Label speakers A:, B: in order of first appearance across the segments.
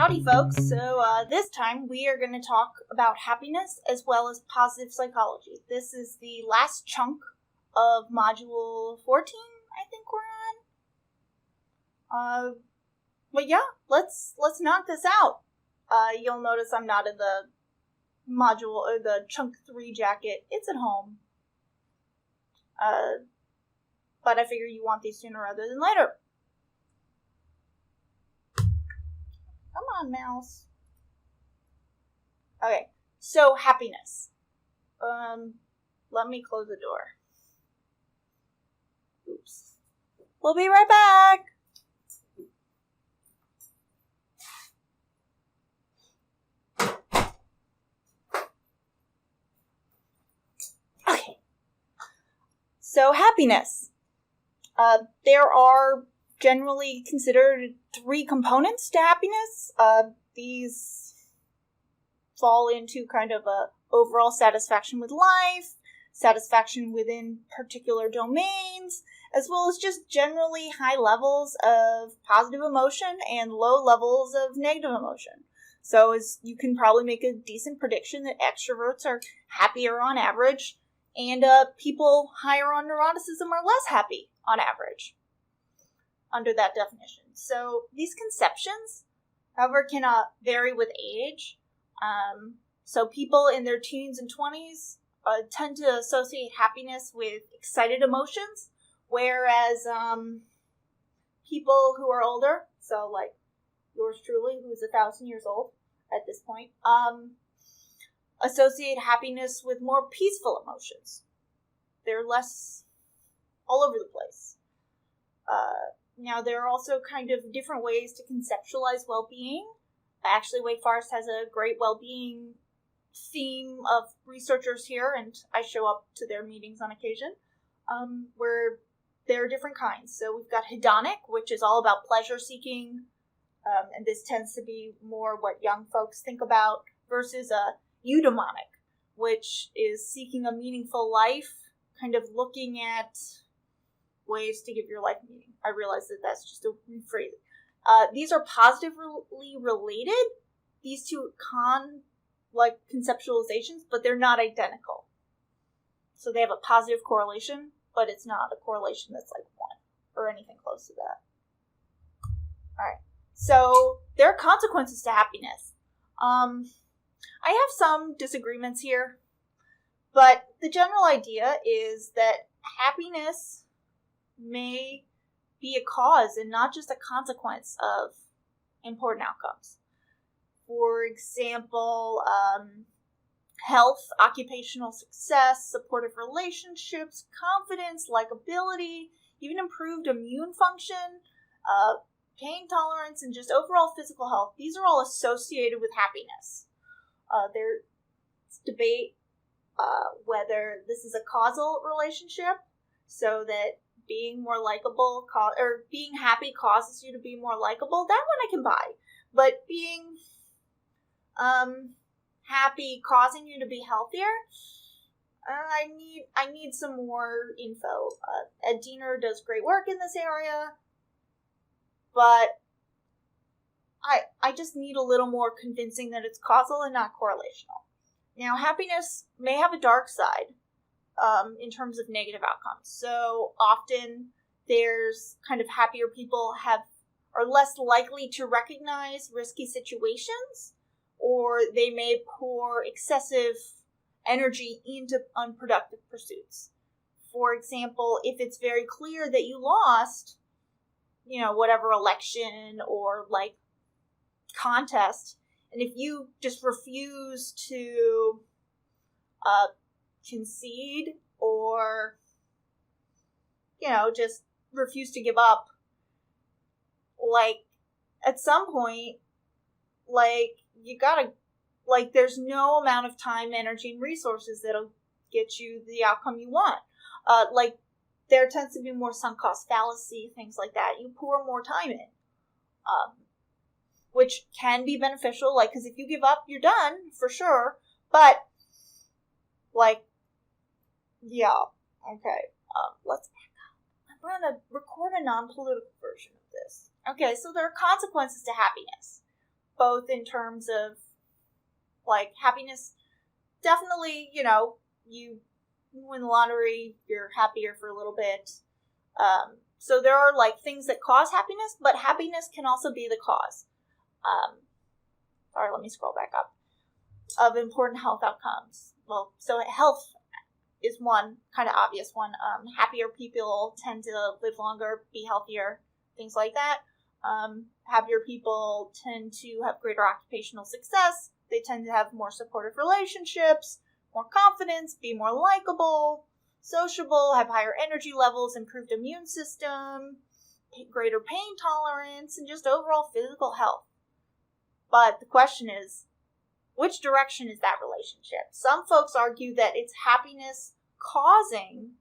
A: Howdy, folks. So this time we are going to talk about happiness as well as positive psychology. This is the last chunk of Module 14, I think we're on. But yeah, let's knock this out. You'll notice I'm not in the module or the chunk 3 jacket. It's at home. But I figure you want these sooner rather than later. Come on, mouse. Okay, so happiness. Let me close the door. Oops. We'll be right back. Okay. So happiness. There are generally considered 3 components to happiness. These fall into kind of a overall satisfaction with life, satisfaction within particular domains, as well as just generally high levels of positive emotion and low levels of negative emotion. So as you can probably make a decent prediction that extroverts are happier on average, and people higher on neuroticism are less happy on average under that definition. So these conceptions, however, can vary with age. So people in their teens and 20s tend to associate happiness with excited emotions, whereas people who are older, so like yours truly, who's 1,000 years old at this point, associate happiness with more peaceful emotions. They're less all over the place. Now, there are also kind of different ways to conceptualize well-being. Actually, Wake Forest has a great well-being theme of researchers here, and I show up to their meetings on occasion, where there are different kinds. So we've got hedonic, which is all about pleasure-seeking, and this tends to be more what young folks think about, versus eudaimonic, which is seeking a meaningful life, kind of looking at ways to give your life meaning. I realize that that's just a rephrase. These are positively related, these two conceptualizations, but they're not identical. So they have a positive correlation, but it's not a correlation that's like 1 or anything close to that. Alright, so there are consequences to happiness. I have some disagreements here, but the general idea is that happiness may be a cause and not just a consequence of important outcomes. For example, health, occupational success, supportive relationships, confidence, likability, even improved immune function, pain tolerance, and just overall physical health. These are all associated with happiness. There's debate whether this is a causal relationship, so that being more likable or being happy causes you to be more likable. That one I can buy. But being happy causing you to be healthier, I need some more info. Ed Diener does great work in this area, but I just need a little more convincing that it's causal and not correlational. Now, happiness may have a dark side. In terms of negative outcomes. So often there's kind of happier people are less likely to recognize risky situations, or they may pour excessive energy into unproductive pursuits. For example, if it's very clear that you lost, whatever election or contest, and if you just refuse to concede or just refuse to give up, at some point you gotta there's no amount of time, energy, and resources that'll get you the outcome you want. There tends to be more sunk cost fallacy, things like that. You pour more time in, which can be beneficial, because if you give up, you're done for sure. But yeah, okay. Let's back up. I'm going to record a non-political version of this. Okay, so there are consequences to happiness. both in terms of, like, happiness. Definitely, you win the lottery, you're happier for a little bit. So there are, like, things that cause happiness, but happiness can also be the cause. Sorry, let me scroll back up. Of important health outcomes. Well, so health is one kind of obvious one. Happier people tend to live longer, be healthier, things like that. Happier people tend to have greater occupational success. They tend to have more supportive relationships, more confidence, be more likable, sociable, have higher energy levels, improved immune system, greater pain tolerance, and just overall physical health. But the question is, which direction is that relationship? Some folks argue that it's happiness causing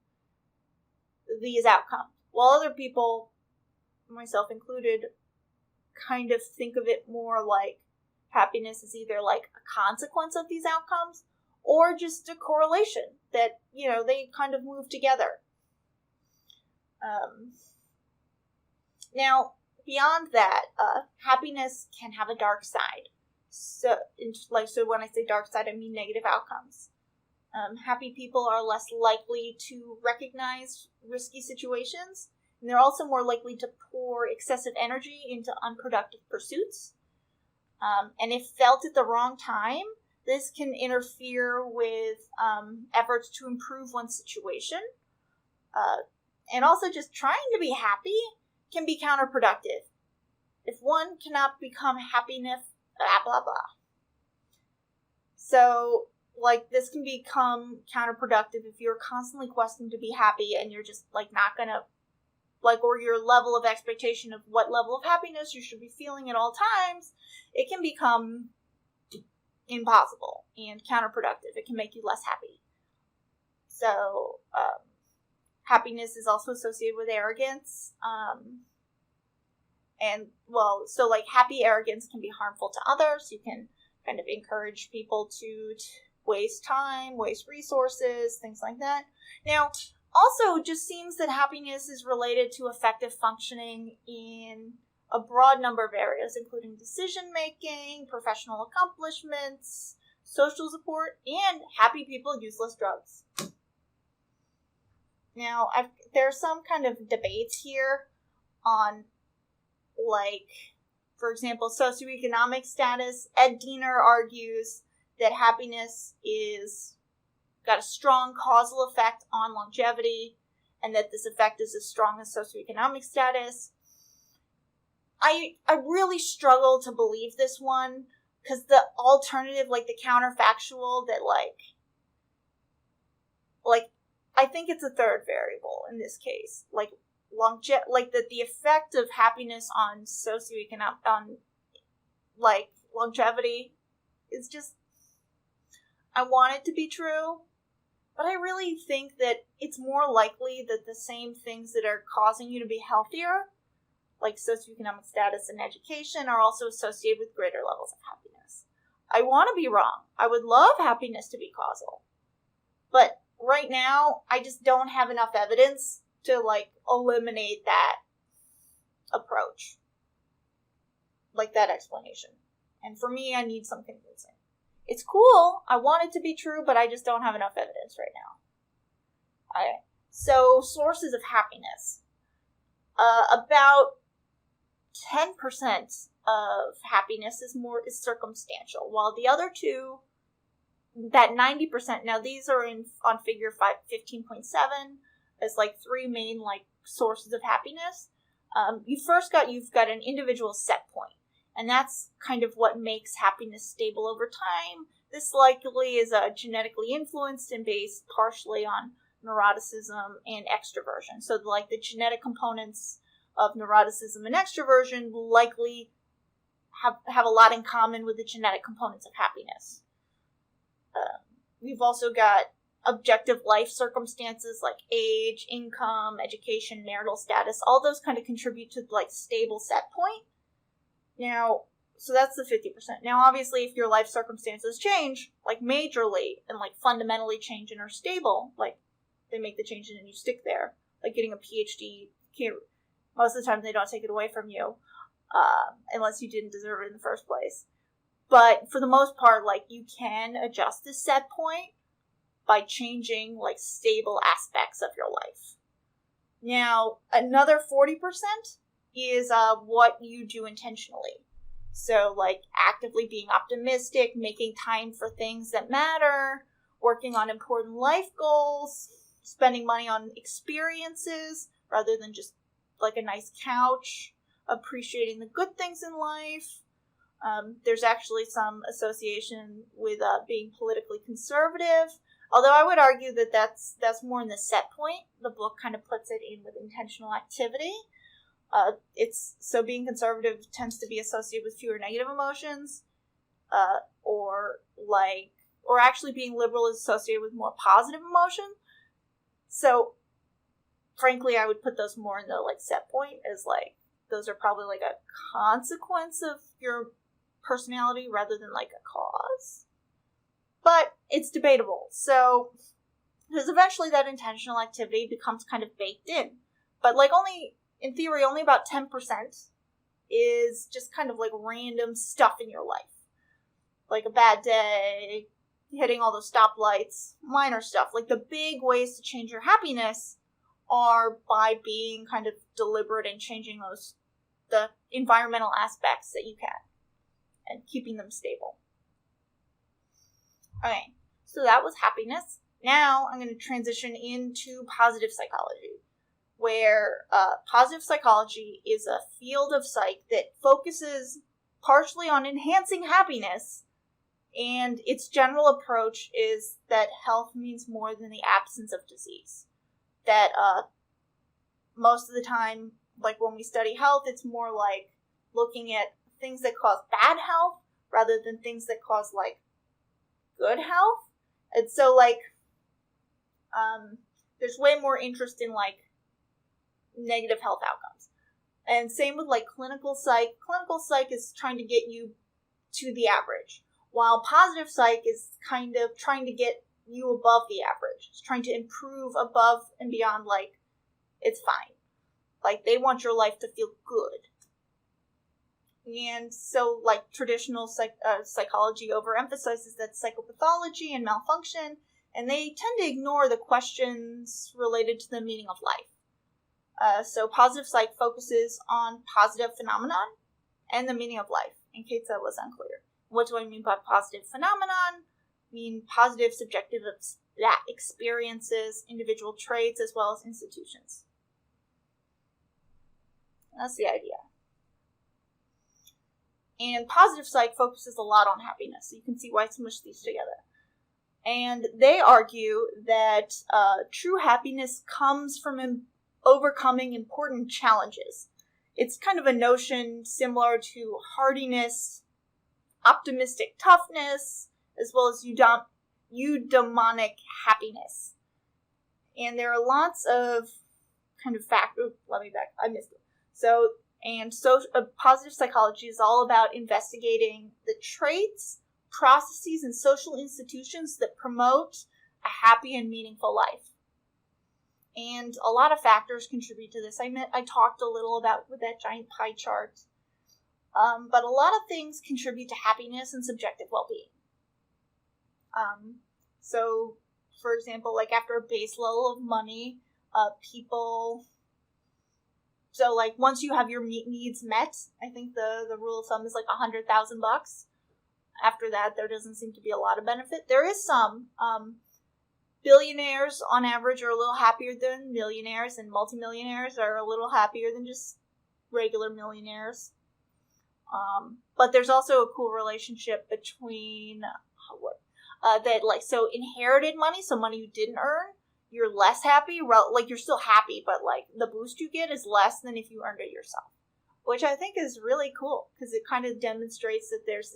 A: these outcomes, while other people, myself included, kind of think of it more like happiness is either like a consequence of these outcomes or just a correlation that, they kind of move together. Now, beyond that, happiness can have a dark side. So when I say dark side, I mean negative outcomes. Happy people are less likely to recognize risky situations, and they're also more likely to pour excessive energy into unproductive pursuits. And if felt at the wrong time, this can interfere with efforts to improve one's situation. And also just trying to be happy can be counterproductive. If one cannot become happy enough, blah, blah, blah. So, this can become counterproductive if you're constantly questing to be happy and you're just, not gonna, or your level of expectation of what level of happiness you should be feeling at all times, it can become impossible and counterproductive. It can make you less happy. So, happiness is also associated with arrogance. Happy arrogance can be harmful to others. You can kind of encourage people to waste time, waste resources, things like that. Now, also, it just seems that happiness is related to effective functioning in a broad number of areas, including decision-making, professional accomplishments, social support, and happy people use less drugs. Now, there are some kind of debates here on, for example, socioeconomic status. Ed Diener argues that happiness is got a strong causal effect on longevity, and that this effect is as strong as socioeconomic status. I really struggle to believe this one, because the alternative, the counterfactual that, I think it's a third variable in this case. That the effect of happiness on longevity is just, I want it to be true, but I really think that it's more likely that the same things that are causing you to be healthier, like socioeconomic status and education, are also associated with greater levels of happiness. I want to be wrong. I would love happiness to be causal. But right now, I just don't have enough evidence to, eliminate that approach. That explanation. And for me, I need some convincing. It's cool. I want it to be true, but I just don't have enough evidence right now. Okay. So, sources of happiness. About 10% of happiness is circumstantial, while the other two, that 90%, now these are on figure 15.7 as three main sources of happiness. You've got an individual set point, and that's kind of what makes happiness stable over time. This likely is genetically influenced and based partially on neuroticism and extroversion. So the genetic components of neuroticism and extroversion likely have a lot in common with the genetic components of happiness. We've also got objective life circumstances like age, income, education, marital status. All those kind of contribute to stable set point. Now, so that's the 50%. Now, obviously, if your life circumstances change, majorly and fundamentally change and are stable, they make the change and you stick there, getting a PhD, most of the time they don't take it away from you. unless you didn't deserve it in the first place. But for the most part, like, you can adjust this set point by changing, like, stable aspects of your life. Now, another 40% is what you do intentionally. So, like, actively being optimistic, making time for things that matter, working on important life goals, spending money on experiences rather than just, like, a nice couch, appreciating the good things in life. There's actually some association with being politically conservative, although I would argue that that's more in the set point. The book kind of puts it in with intentional activity. Being conservative tends to be associated with fewer negative emotions, or actually being liberal is associated with more positive emotion. So, frankly, I would put those more in the, like, set point, as, like, those are probably, like, a consequence of your personality rather than, like, a cause. But it's debatable. So, because eventually that intentional activity becomes kind of baked in. But, like, in theory, only about 10% is just kind of, like, random stuff in your life. Like a bad day, hitting all those stoplights, minor stuff. Like, the big ways to change your happiness are by being kind of deliberate and changing the environmental aspects that you can, and keeping them stable. Okay, so that was happiness. Now I'm going to transition into positive psychology, where positive psychology is a field of psych that focuses partially on enhancing happiness, and its general approach is that health means more than the absence of disease. That most of the time, like, when we study health, it's more like looking at things that cause bad health rather than things that cause, like, good health. And so, like, there's way more interest in, like, negative health outcomes. And same with, like, clinical psych. Clinical psych is trying to get you to the average, while positive psych is kind of trying to get you above the average. It's trying to improve above and beyond, like, it's fine. Like, they want your life to feel good. And so, like, traditional psychology overemphasizes that psychopathology and malfunction, and they tend to ignore the questions related to the meaning of life. So positive psych focuses on positive phenomenon and the meaning of life, in case that was unclear. What do I mean by positive phenomenon? I mean positive subjective experiences, individual traits, as well as institutions. That's the idea. And positive psych focuses a lot on happiness, so you can see why I smushed these together. And they argue that true happiness comes from overcoming important challenges. It's kind of a notion similar to hardiness, optimistic toughness, as well as eudaimonic happiness. And there are lots of kind of I missed it. So positive psychology is all about investigating the traits, processes, and social institutions that promote a happy and meaningful life. And a lot of factors contribute to this. I talked a little about with that giant pie chart. But a lot of things contribute to happiness and subjective well-being. So, for example, like after a base level of money, so like once you have your needs met, I think the rule of thumb is like $100,000. After that, there doesn't seem to be a lot of benefit. There is some. Billionaires, on average, are a little happier than millionaires, and multimillionaires are a little happier than just regular millionaires. But there's also a cool relationship between so inherited money, so money you didn't earn, you're less happy. Like, you're still happy, but like the boost you get is less than if you earned it yourself, which I think is really cool because it kind of demonstrates that there's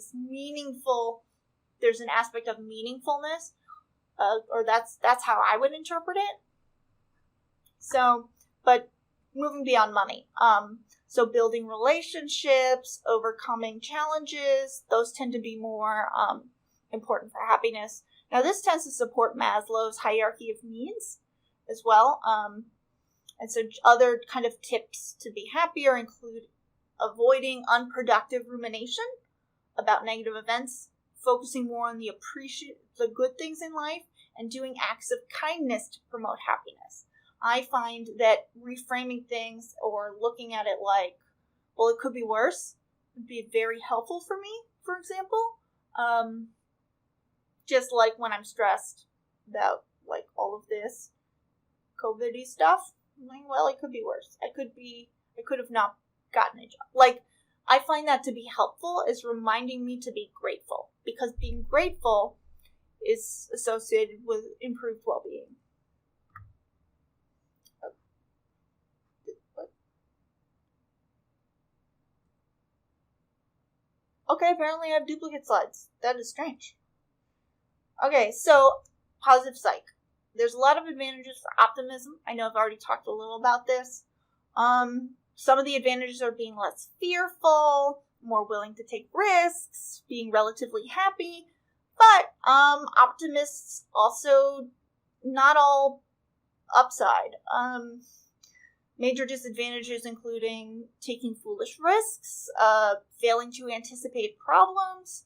A: an aspect of meaningfulness, or that's how I would interpret it. So, but moving beyond money, so building relationships, overcoming challenges, those tend to be more important for happiness. Now, this tends to support Maslow's hierarchy of needs as well. And so other kind of tips to be happier include avoiding unproductive rumination about negative events, focusing more on the good things in life, and doing acts of kindness to promote happiness. I find that reframing things or looking at it like, well, it could be worse, would be very helpful for me, for example. Just like when I'm stressed about like all of this COVID-y stuff, I'm like, well, it could be worse. I could have not gotten a job. Like, I find that to be helpful is reminding me to be grateful, because being grateful is associated with improved well-being. Okay, apparently I have duplicate slides. That is strange. Okay, so positive psych. There's a lot of advantages for optimism. I know I've already talked a little about this. Some of the advantages are being less fearful, more willing to take risks, being relatively happy. But optimists also not all upside. Major disadvantages including taking foolish risks, failing to anticipate problems.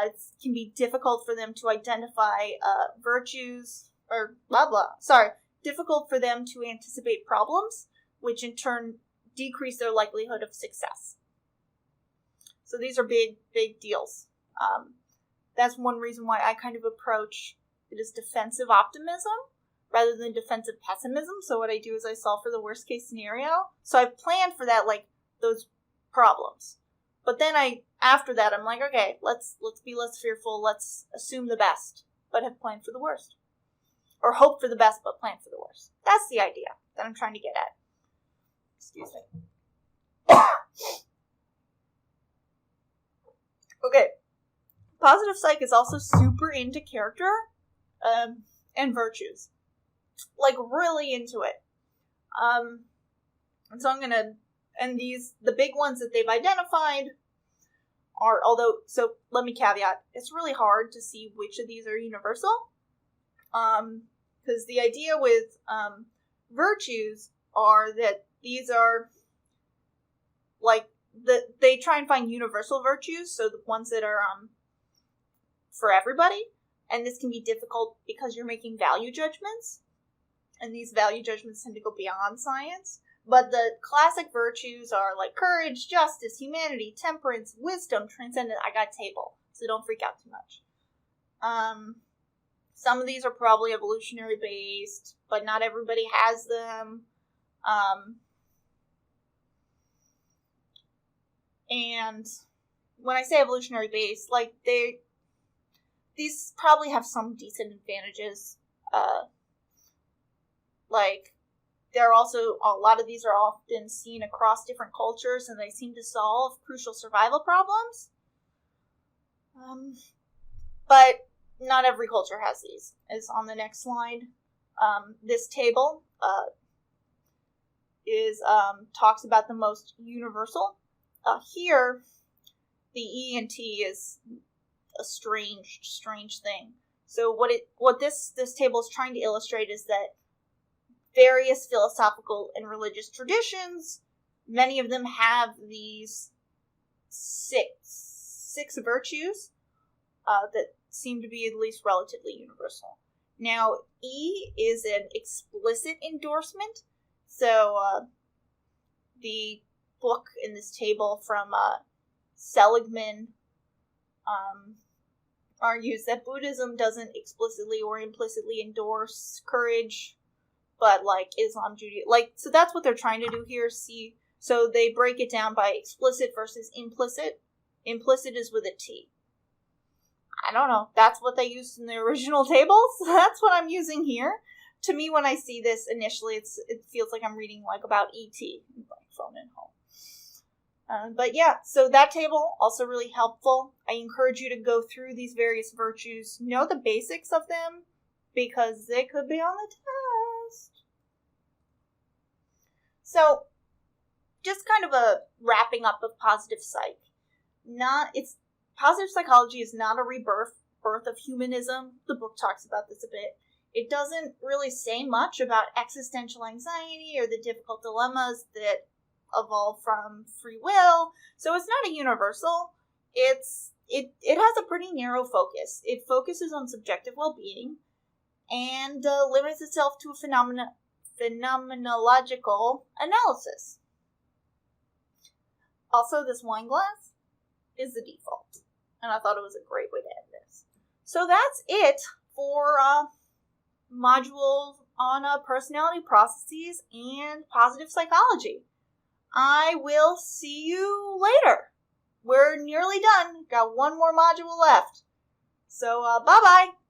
A: It can be difficult for them to identify virtues, or blah blah. Difficult for them to anticipate problems, which in turn decrease their likelihood of success. So these are big deals. That's one reason why I kind of approach it as defensive optimism rather than defensive pessimism. So what I do is I solve for the worst case scenario. So I plan for that, like those problems. But then after that, I'm like, okay, let's be less fearful. Let's assume the best, but have planned for the worst. Or hope for the best, but plan for the worst. That's the idea that I'm trying to get at. Excuse me. Okay. Positive psych is also super into character and virtues. Like, really into it. And so I'm going to... And the big ones that they've identified are, so let me caveat, it's really hard to see which of these are universal. Because the idea with virtues are that these are, like, they try and find universal virtues, so the ones that are for everybody. And this can be difficult because you're making value judgments. And these value judgments tend to go beyond science. But the classic virtues are like courage, justice, humanity, temperance, wisdom, transcendence. I got a table, so don't freak out too much. Some of these are probably evolutionary based, but not everybody has them. And when I say evolutionary based, like these probably have some decent advantages. There are also, a lot of these are often seen across different cultures, and they seem to solve crucial survival problems. But not every culture has these, as on the next slide. This table talks about the most universal. Here, the E and T is a strange thing. So what this table is trying to illustrate is that various philosophical and religious traditions, many of them have these six virtues that seem to be at least relatively universal. Now, E is an explicit endorsement. So the book in this table from Seligman argues that Buddhism doesn't explicitly or implicitly endorse courage, but like Islam, Judaism, so that's what they're trying to do here. See, so they break it down by explicit versus implicit. Implicit is with a T. I don't know. That's what they used in the original tables. That's what I'm using here. To me, when I see this initially, it feels like I'm reading like about E.T. like Phone and Home. But yeah, so that table also really helpful. I encourage you to go through these various virtues, know the basics of them, because they could be on the test. So, just kind of a wrapping up of positive psych. Positive psychology is not a rebirth of humanism. The book talks about this a bit. It doesn't really say much about existential anxiety or the difficult dilemmas that evolve from free will. So it's not a universal. It has a pretty narrow focus. It focuses on subjective well-being and limits itself to a phenomenological analysis. Also, this wine glass is the default, and I thought it was a great way to end this. So that's it for modules on personality processes and positive psychology. I will see you later. We're nearly done. Got one more module left. So, bye-bye.